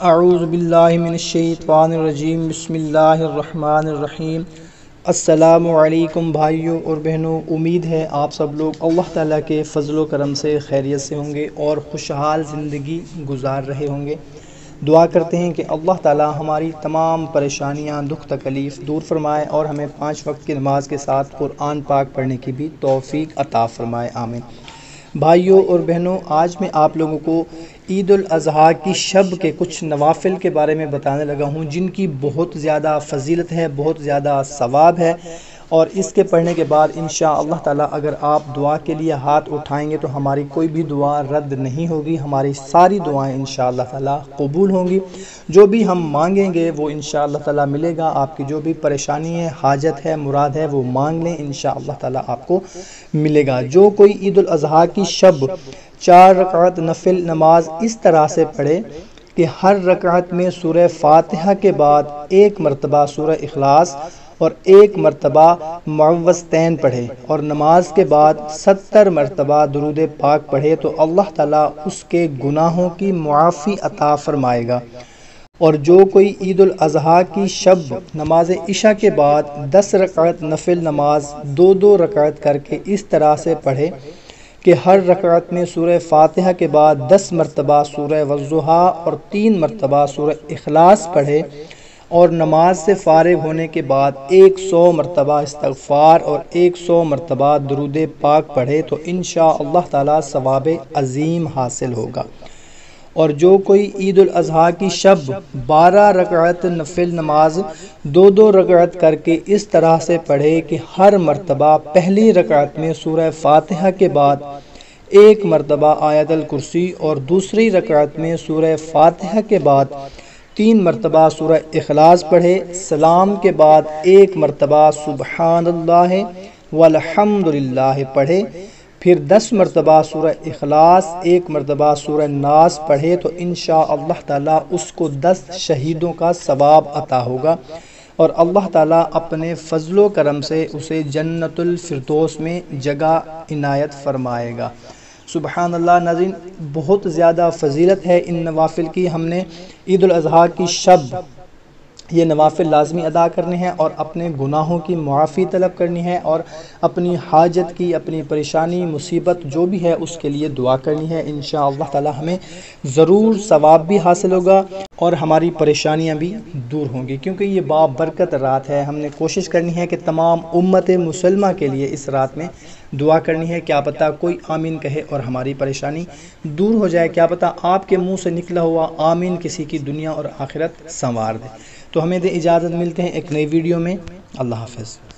اعوذ باللہ من الشیطان الرجیم بسم اللہ الرحمن الرحیم۔ السلام علیکم بھائیوں اور بہنوں، امید ہے آپ سب لوگ اللہ تعالیٰ کے فضل و کرم سے خیریت سے ہوں گے اور خوشحال زندگی گزار رہے ہوں گے۔ دعا کرتے ہیں کہ اللہ تعالیٰ ہماری تمام پریشانیاں، دکھ تکلیف دور فرمائے اور ہمیں 5 وقت کی نماز کے ساتھ قرآن پاک پڑھنے کی بھی توفیق عطا فرمائے، آمین۔ بھائیوں اور بہنوں، آج میں آپ لوگوں کو عید الاضحیٰ کی شب کے کچھ نوافل کے بارے میں بتانے لگا ہوں، جن کی بہت زیادہ فضیلت ہے، بہت زیادہ ثواب ہے، اور اس کے پڑھنے کے بعد انشاءاللہ تعالی اگر آپ دعا کے لیے ہاتھ اٹھائیں گے تو ہماری کوئی بھی دعا رد نہیں ہوگی، ہماری ساری دعائیں انشاءاللہ تعالی قبول ہوں گی۔ جو بھی ہم مانگیں گے وہ انشاءاللہ تعالی ملے گا۔ آپ کی جو بھی پریشانی ہے، حاجت ہے، مراد ہے، وہ مانگ لیں، انشاءاللہ تعالی آپ کو ملے گا۔ جو کوئی عید الاضحیٰ کی شب 4 رکعت نفل نماز اس طرح سے پڑھے کہ ہر رکعت میں سورہ فاتحہ کے بعد 1 مرتبہ سورہ اخلاص اور 1 مرتبہ معوذتین پڑھے اور نماز کے بعد 70 مرتبہ درود پاک پڑھے تو اللہ تعالیٰ اس کے گناہوں کی معافی عطا فرمائے گا۔ اور جو کوئی عید الاضحیٰ کی شب نماز عشاء کے بعد 10 رکعت نفل نماز 2 رکعت کر کے اس طرح سے پڑھے کہ ہر رکعت میں سورہ فاتحہ کے بعد 10 مرتبہ سورہ والضحیٰ اور 3 مرتبہ سورہ اخلاص پڑھے اور نماز سے فارغ ہونے کے بعد 100 مرتبہ استغفار اور 100 مرتبہ درود پاک پڑھے تو انشاءاللہ تعالی ثواب عظیم حاصل ہوگا۔ اور جو کوئی عید الاضحیٰ کی شب 12 رکعت نفل نماز 2 رکعت کر کے اس طرح سے پڑھے کہ ہر مرتبہ پہلی رکعت میں سورہ فاتحہ کے بعد 1 مرتبہ آیت الکرسی اور دوسری رکعت میں سورہ فاتحہ کے بعد 3 مرتبہ سورہ اخلاص پڑھے، سلام کے بعد 1 مرتبہ سبحان اللہ والحمدللہ پڑھے، پھر 10 مرتبہ سورہ اخلاص، 1 مرتبہ سورہ ناس پڑھے تو انشاءاللہ تعالی اس کو 10 شہیدوں کا ثواب عطا ہوگا اور اللہ تعالیٰ اپنے فضل و کرم سے اسے جنت الفردوس میں جگہ عنایت فرمائے گا۔ سبحان اللہ۔ ناظرین، بہت زیادہ فضیلت ہے ان نوافل کی۔ ہم نے عید الاضحیٰ کی شب یہ نوافل لازمی ادا کرنے ہیں اور اپنے گناہوں کی معافی طلب کرنی ہے اور اپنی حاجت کی، اپنی پریشانی مصیبت جو بھی ہے اس کے لیے دعا کرنی ہے۔ انشاءاللہ تعالی ہمیں ضرور ثواب بھی حاصل ہوگا اور ہماری پریشانیاں بھی دور ہوں گی، کیونکہ یہ بابرکت رات ہے۔ ہم نے کوشش کرنی ہے کہ تمام امت مسلمہ کے لیے اس رات میں دعا کرنی ہے۔ کیا پتہ کوئی آمین کہے اور ہماری پریشانی دور ہو جائے، کیا پتہ آپ کے منہ سے نکلا ہوا آمین کسی کی دنیا اور آخرت سنوار دے۔ تو ہمیں دے اجازت، ملتے ہیں ایک نئی ویڈیو میں۔ اللہ حافظ۔